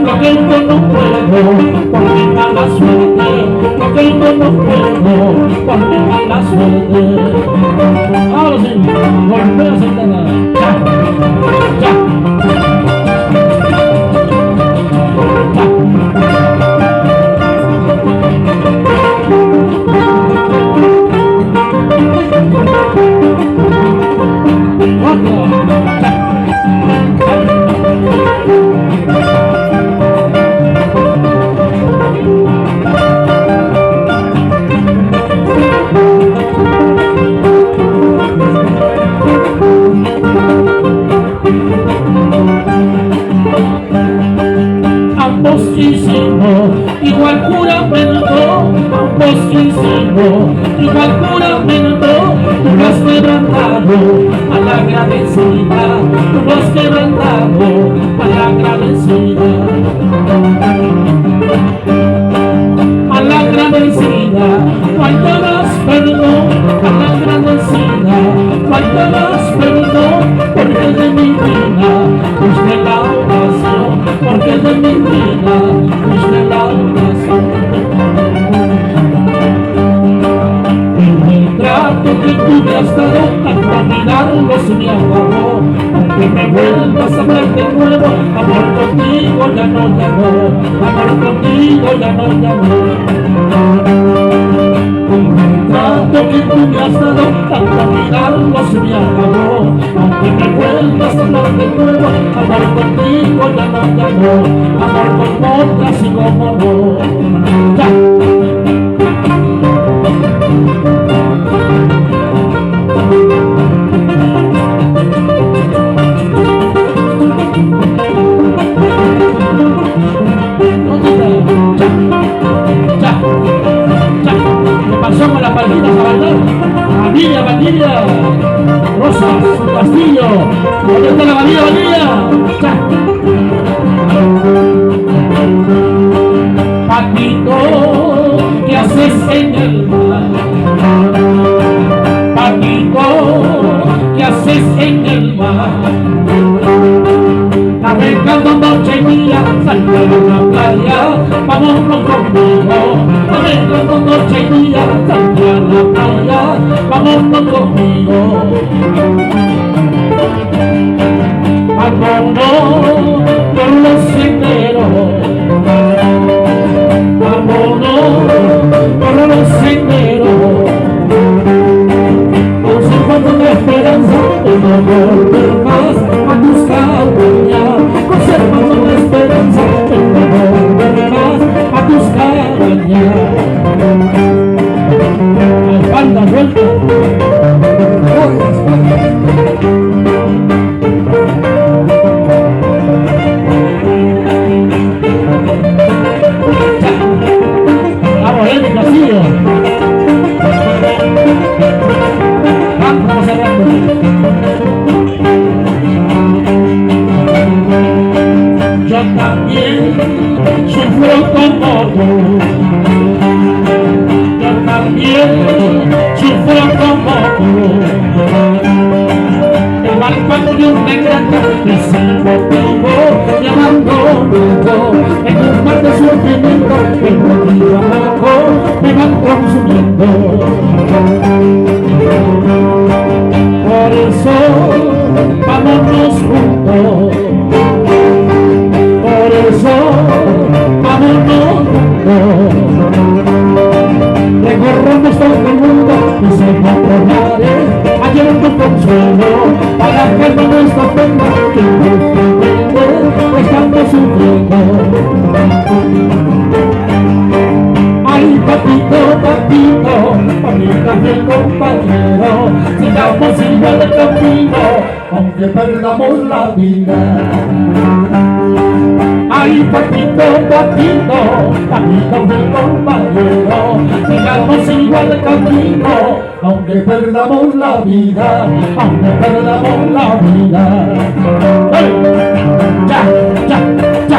lo que yo no puedo por mi mala suerte, lo que yo no puedo por mi mala suerte. Ahora sí, golpea Santana. Ya, ya. Ambos hicimos igual juramento, ambos hicimos igual juramento. Tú lo has quebrantado a la agradecida, tú lo has quebrantado a la agradecida, a la agradecida. No hay más perdón, a la agradecida, no hay más perdón, porque es de mi vida, usted la oración, porque es de mi vida, usted la oración. El trato que tú me has dado, hasta mirarlo se me acabó, aunque me vuelvas a ver de nuevo, amor contigo ya no, amor contigo ya no. El trato que tú me has dado, hasta mirarlo se me acabó, aunque me vuelvas a hablar de nuevo, amor contigo ya no, amor con otras y como no. Ya. Con las palmitas a bailar. Vanilla, Rosas, Castillo. ¿Dónde está la Vanilla? Paquito, ¿qué haces en el mar? Paquito, ¿qué haces en el mar? Navegando noche y día, salgo a la playa, vámonos conmigo. Navegando noche y día, salgo a la playa, vámonos conmigo. Vámonos por los senderos, vámonos por los senderos, conservando la esperanza de no volver más a tus cabañas, conservando la esperanza de no volver más a tus cabañas. La espalda vuelta, vamos, el Castillo. Yo también sufro como tú, yo también sufro como tú. El mal cuando yo me encanta, me sigo vivo, me abandono en un mar de sufrimiento, el motivo abajo me van consumiendo. Por eso vámonos juntos, por eso vámonos juntos. Recorramos todo el mundo y se encontraré hallar tu consuelo para calmar nuestra pena que injustamente estamos sufriendo. Ay, papito, papito, amiga compañero, sigamos igual de camino, aunque perdamos la vida. Ay, papito, papito, amigo mi compañero, sigamos igual de camino, aunque perdamos la vida, aunque perdamos la vida. ¡Hey! ¡Ya, ya, ya!